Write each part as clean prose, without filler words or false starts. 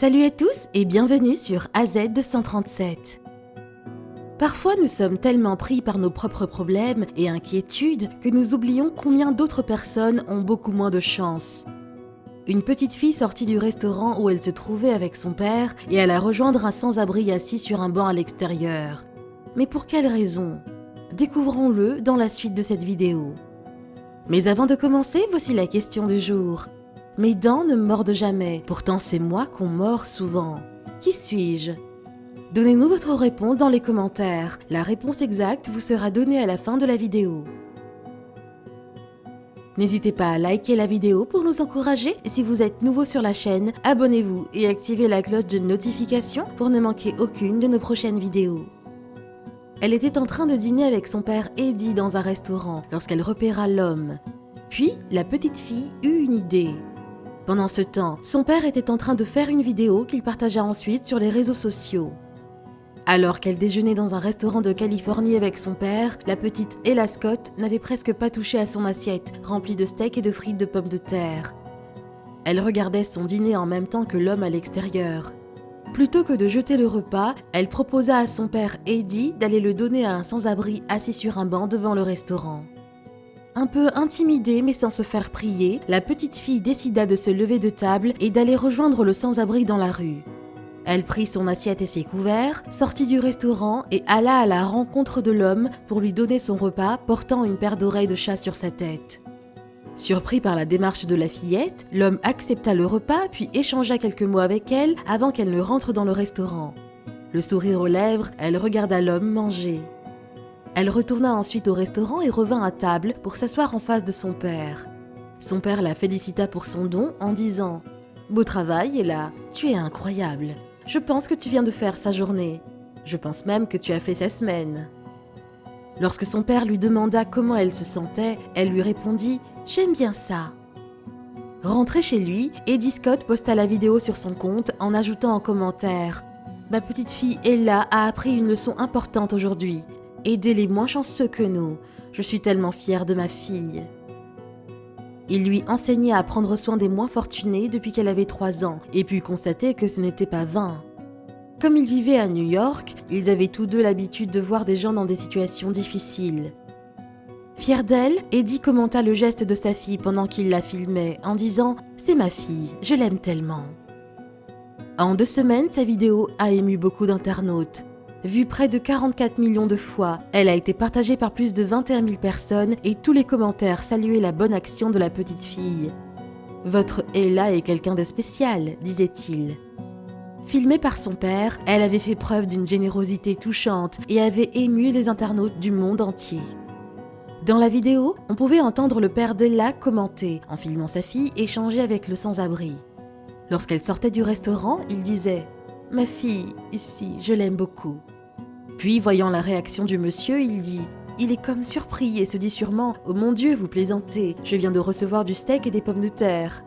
Salut à tous et bienvenue sur AZ237. Parfois nous sommes tellement pris par nos propres problèmes et inquiétudes que nous oublions combien d'autres personnes ont beaucoup moins de chance. Une petite fille sortit du restaurant où elle se trouvait avec son père et alla rejoindre un sans-abri assis sur un banc à l'extérieur. Mais pour quelle raison ? Découvrons-le dans la suite de cette vidéo. Mais avant de commencer, voici la question du jour. Mes dents ne mordent jamais, pourtant c'est moi qu'on mord souvent. Qui suis-je ? Donnez-nous votre réponse dans les commentaires. La réponse exacte vous sera donnée à la fin de la vidéo. N'hésitez pas à liker la vidéo pour nous encourager et si vous êtes nouveau sur la chaîne, abonnez-vous et activez la cloche de notification pour ne manquer aucune de nos prochaines vidéos. Elle était en train de dîner avec son père Eddie dans un restaurant lorsqu'elle repéra l'homme. Puis, la petite fille eut une idée. Pendant ce temps, son père était en train de faire une vidéo qu'il partagea ensuite sur les réseaux sociaux. Alors qu'elle déjeunait dans un restaurant de Californie avec son père, la petite Ella Scott n'avait presque pas touché à son assiette, remplie de steaks et de frites de pommes de terre. Elle regardait son dîner en même temps que l'homme à l'extérieur. Plutôt que de jeter le repas, elle proposa à son père Eddie d'aller le donner à un sans-abri assis sur un banc devant le restaurant. Un peu intimidée mais sans se faire prier, la petite fille décida de se lever de table et d'aller rejoindre le sans-abri dans la rue. Elle prit son assiette et ses couverts, sortit du restaurant et alla à la rencontre de l'homme pour lui donner son repas portant une paire d'oreilles de chat sur sa tête. Surpris par la démarche de la fillette, l'homme accepta le repas puis échangea quelques mots avec elle avant qu'elle ne rentre dans le restaurant. Le sourire aux lèvres, elle regarda l'homme manger. Elle retourna ensuite au restaurant et revint à table pour s'asseoir en face de son père. Son père la félicita pour son don en disant « Beau travail, Ella, tu es incroyable. Je pense que tu viens de faire sa journée. Je pense même que tu as fait sa semaine. » Lorsque son père lui demanda comment elle se sentait, elle lui répondit « J'aime bien ça. » Rentré chez lui, Eddie Scott posta la vidéo sur son compte en ajoutant en commentaire « Ma petite fille Ella a appris une leçon importante aujourd'hui. Aider les moins chanceux que nous. Je suis tellement fière de ma fille. » Il lui enseignait à prendre soin des moins fortunés depuis qu'elle avait 3 ans et put constater que ce n'était pas vain. Comme ils vivaient à New York, ils avaient tous deux l'habitude de voir des gens dans des situations difficiles. Fier d'elle, Eddie commenta le geste de sa fille pendant qu'il la filmait en disant « C'est ma fille, je l'aime tellement. » En 2 semaines, sa vidéo a ému beaucoup d'internautes. Vue près de 44 millions de fois, elle a été partagée par plus de 21 000 personnes et tous les commentaires saluaient la bonne action de la petite fille. « Votre Ella est quelqu'un de spécial », disait-il. Filmée par son père, elle avait fait preuve d'une générosité touchante et avait ému les internautes du monde entier. Dans la vidéo, on pouvait entendre le père d'Ella commenter, en filmant sa fille échanger avec le sans-abri. Lorsqu'elle sortait du restaurant, il disait « Ma fille, ici, je l'aime beaucoup. » Puis, voyant la réaction du monsieur, il dit « Il est comme surpris et se dit sûrement « Oh mon Dieu, vous plaisantez, je viens de recevoir du steak et des pommes de terre. »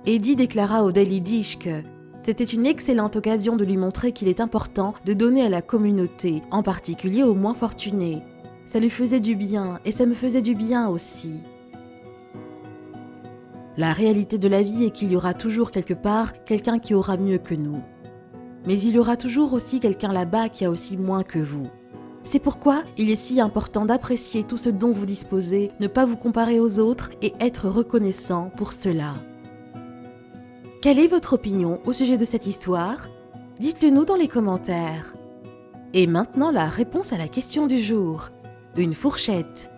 Eddie déclara au Daily Dish que c'était une excellente occasion de lui montrer qu'il est important de donner à la communauté, en particulier aux moins fortunés. Ça lui faisait du bien et ça me faisait du bien aussi. La réalité de la vie est qu'il y aura toujours quelque part quelqu'un qui aura mieux que nous. Mais il y aura toujours aussi quelqu'un là-bas qui a aussi moins que vous. C'est pourquoi il est si important d'apprécier tout ce dont vous disposez, ne pas vous comparer aux autres et être reconnaissant pour cela. Quelle est votre opinion au sujet de cette histoire ? Dites-le nous dans les commentaires. Et maintenant la réponse à la question du jour. Une fourchette.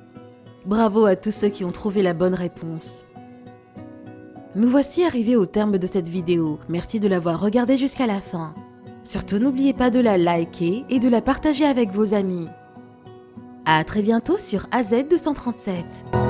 Bravo à tous ceux qui ont trouvé la bonne réponse. Nous voici arrivés au terme de cette vidéo. Merci de l'avoir regardée jusqu'à la fin. Surtout n'oubliez pas de la liker et de la partager avec vos amis. À très bientôt sur AZ237.